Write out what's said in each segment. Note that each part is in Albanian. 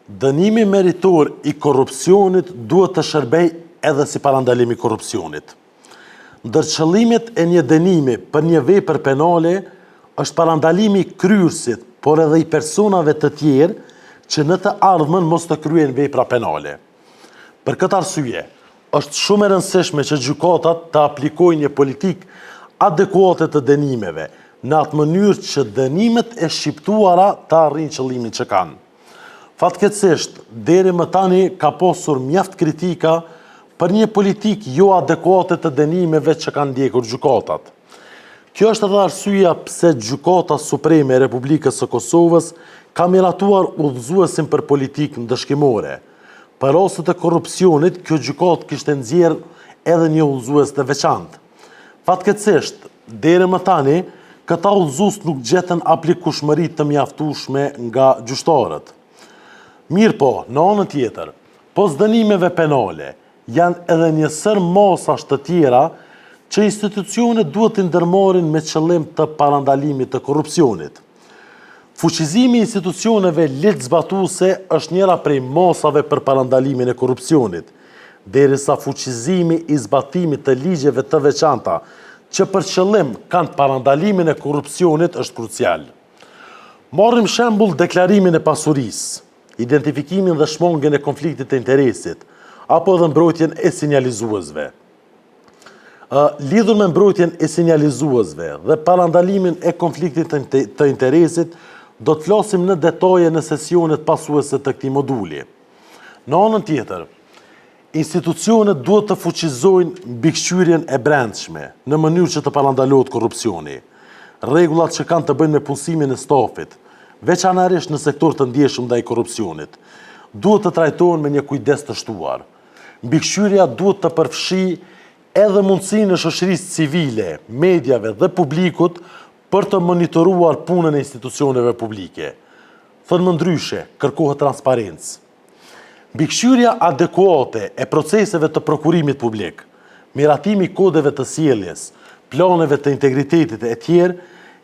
Dënimi meritor i korrupsionit duhet të shërbej edhe si parandalim i korrupsionit. Ndër qëllimet e një dënimi për një vepër penale është parandalimi i kryrësit, por edhe i personave të tjerë që në të ardhmen mos të kryen vepra penale. Për këtë arsye, është shumë e rëndësishme që gjykatat të aplikojnë një politikë adekuate të dënimeve, në atë mënyrë që dënimet e shqiptuara të arrijnë qëllimin që kanë. Fatkeqësisht, deri më tani ka pasur mjaft kritika për një politikë jo adekuate të dënimeve që kanë ndjekur gjykatat. Kjo është edhe arsyeja pse Gjykata Supreme e Republikës së Kosovës ka miratuar udhëzuesin për politikë ndëshkimore. Për rastet e korrupsionit, kjo gjykatë kishte nxjerrë edhe një udhëzues të veçantë. Fatkeqësisht, deri më tani, këta udhëzues nuk gjetën aplikueshmëri të mjaftueshme nga gjyqtarët. Mirë po, në anën tjetër, pos dënimeve penale, janë edhe një sër masash të tjera që institucionet duhet të ndërmarrin me qëllim të parandalimit të korrupsionit. Fuqizimi i institucioneve legjzbatuese është njëra prej masave për parandalimin e korrupsionit, derisa fuqizimi i zbatimit të ligjeve të veçanta që për qëllim kanë parandalimin e korrupsionit është krucial. Marrim shembull deklarimin e pasurisë, identifikimin dhe shmangjen e konfliktit të interesit, apo edhe mbrojtjen e sinjalizuesve. Lidhur me mbrojtjen e sinjalizuesve dhe parandalimin e konfliktit të interesit, do të flasim në detaje në sesionet pasuese të këtij moduli. Në anën tjetër, institucionet duhet të fuqizojnë mbikëqyrjen e brendshme në mënyrë që të parandalohet korrupsioni. Rregullat që kanë të bëjnë me punësimin e stafit, veçanërisht në sektor të ndjeshëm ndaj korrupsionit, duhet të trajtohen me një kujdes të shtuar. Mbikëqyrja duhet të përfshijë edhe mundësinë e shoqërisë civile, mediave dhe publikut për të monitoruar punën e institucioneve publike. Thënë më ndryshe, kërkohet transparencë. Mbikëqyrja adekuate e proceseve të prokurimit publik, miratimi i kodeve të sjelljes, planeve të integritetit e tjerë,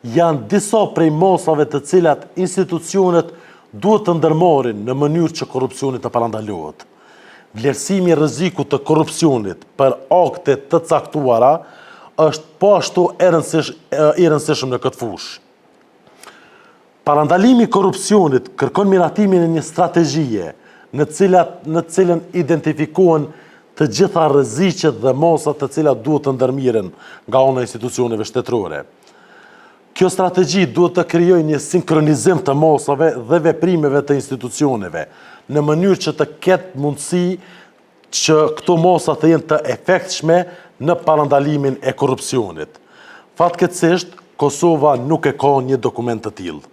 janë disa prej masave të cilat institucionet duhet të ndërmarrin në mënyrë që korrupsioni të parandalohet. Vlerësimi i rrezikut të korrupsionit për akte të caktuara është po ashtu i rëndësishëm në këtë fushë. Parandalimi i korrupsionit kërkon miratimin e një strategjie në cilën identifikohen të gjitha rreziqet dhe masat të cilat duhet të ndërmiren nga ana e institucioneve shtetërore. Kjo strategji duhet të krijojë një sinkronizim të masave dhe veprimeve të institucioneve, në mënyrë që të ketë mundësi që këto masa të jenë të efektshme në parandalimin e korrupsionit. Fatkeqësisht, Kosova nuk e ka një dokument të tillë.